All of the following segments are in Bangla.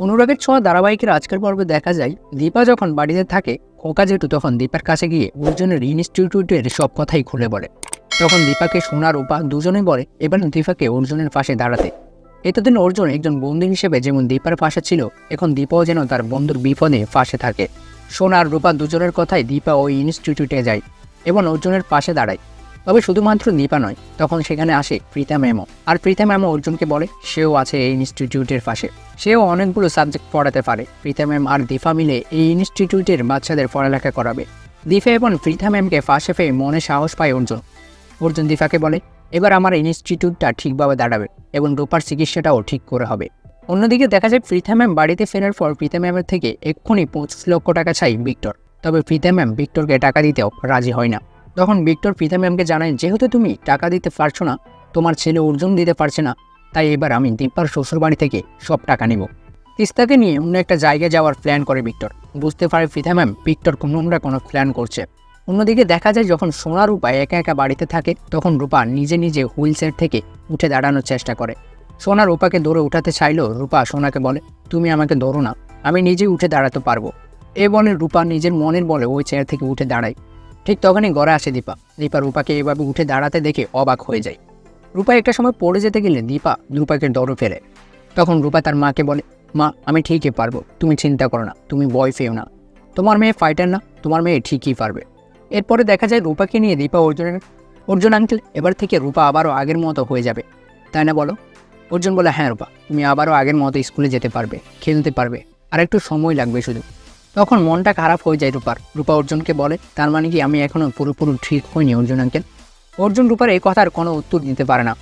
অনুরাগের ছোঁয়া ধারাবাহিকের আজকের পর্বে দেখা যায় দীপা যখন বাড়িতে থাকে খোকা জেঠু তখন দীপার কাছে গিয়ে অর্জুনের ইনস্টিটিউটের সব কথাই খুলে বলে। তখন দীপাকে সোনা রূপা দুজনেই বলে এবার দীপাকে অর্জুনের পাশে দাঁড়াতে। এতদিন অর্জুন একজন বন্ধু হিসেবে যেমন দীপার পাশে ছিল, এখন দীপাও যেন তার বন্ধুর বিপদে পাশে থাকে। সোনা আর রূপা দুজনের কথাই দীপা ওই ইনস্টিটিউটে যায় এবং অর্জুনের পাশে দাঁড়ায়। তবে শুধুমাত্র দীপা নয়, তখন সেখানে আসে প্রীতা ম্যামও। আর প্রীতা ম্যামও অর্জুনকে বলে সেও আছে এই ইনস্টিটিউটের পাশে, সেও অনেকগুলো সাবজেক্ট পড়াতে পারে। প্রীতা ম্যাম আর দীপা মিলে এই ইনস্টিটিউটের বাচ্চাদের পড়ালেখা করাবে। দীপা এবং প্রীতা ম্যামকে পাশে পেয়ে মনে সাহস পায় অর্জুন। অর্জুন দীপাকে বলে এবার আমার ইনস্টিটিউটটা ঠিকভাবে দাঁড়াবে এবং রূপার চিকিৎসাটাও ঠিক করে হবে। অন্যদিকে দেখা যায় প্রীতা ম্যাম বাড়িতে ফেরার পর প্রীতা ম্যামের থেকে এক্ষুনি 25 লক্ষ টাকা চাই ভিক্টর। তবে প্রীতা ম্যাম ভিক্টরকে টাকা দিতেও রাজি হয় না। তখন ভিক্টর প্রীতা ম্যামকে জানায় যেহেতু তুমি টাকা দিতে পারছো না, তোমার ছেলে অর্জুন দিতে পারছে না, তাই এবার আমি দীপার শ্বশুরবাড়ি থেকে সব টাকা নিব। তিস্তাকে নিয়ে অন্য একটা জায়গায় যাওয়ার প্ল্যান করে ভিক্টর। বুঝতে পারে প্রীতা ম্যাম ভিক্টর কোনো প্ল্যান করছে। অন্যদিকে দেখা যায় যখন সোনা রূপা একা একা বাড়িতে থাকে তখন রূপা নিজে নিজে হুইল চেয়ার থেকে উঠে দাঁড়ানোর চেষ্টা করে। সোনা রূপাকে দৌড়ে উঠাতে চাইলেও রূপা সোনাকে বলে তুমি আমাকে ধরো না, আমি নিজেই উঠে দাঁড়াতে পারবো। এ বলে রূপা নিজের মনের বলে ওই চেয়ার থেকে উঠে দাঁড়ায়। ঠিক তখনই ঘরে আসে দীপা। দীপা রূপাকে এভাবে উঠে দাঁড়াতে দেখে অবাক হয়ে যায়। রূপা একটা সময় পড়ে যেতে গেলে দীপা রূপাকে দৌড়ে ফেলে। তখন রূপা তার মাকে বলে মা আমি ঠিকই পারবো, তুমি চিন্তা করো না, তুমি ভয় পেও না, তোমার মেয়ে ফাইটার না, তোমার মেয়ে ঠিকই পারবে। এরপরে দেখা যায় রূপাকে নিয়ে দীপা অর্জুন আঙ্কেল এবার থেকে রূপা আবারও আগের মতো হয়ে যাবে, তাই না বলো? অর্জুন বলে হ্যাঁ রূপা, তুমি আবারও আগের মতো স্কুলে যেতে পারবে, খেলতে পারবে, আর একটু সময় লাগবে শুধু। তখন মনটা খারাপ হয়ে যায় রূপার। রূপা অর্জুনকে বলে তার মানে কি আমি এখনও পুরোপুরি ঠিক হইনি অর্জুন আঙ্কেল? অর্জুন রূপার এই কথার কোনো উত্তর দিতে পারে না।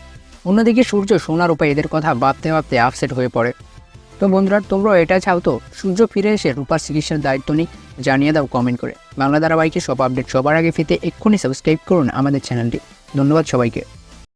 অন্যদিকে সূর্য সোনা রূপা এদের কথা ভাবতে ভাবতে আপসেট হয়ে পড়ে। তো বন্ধুরা, তোমরা এটা চাও তো সূর্য ফিরে এসে রূপার চিকিৎসার দায়িত্ব নিক? জানিয়ে দাও কমেন্ট করে। বাংলা ধারাবাহিকের সব আপডেট সবার আগে পেতে এক্ষুনি সাবস্ক্রাইব করুন আমাদের চ্যানেলটি। ধন্যবাদ সবাইকে।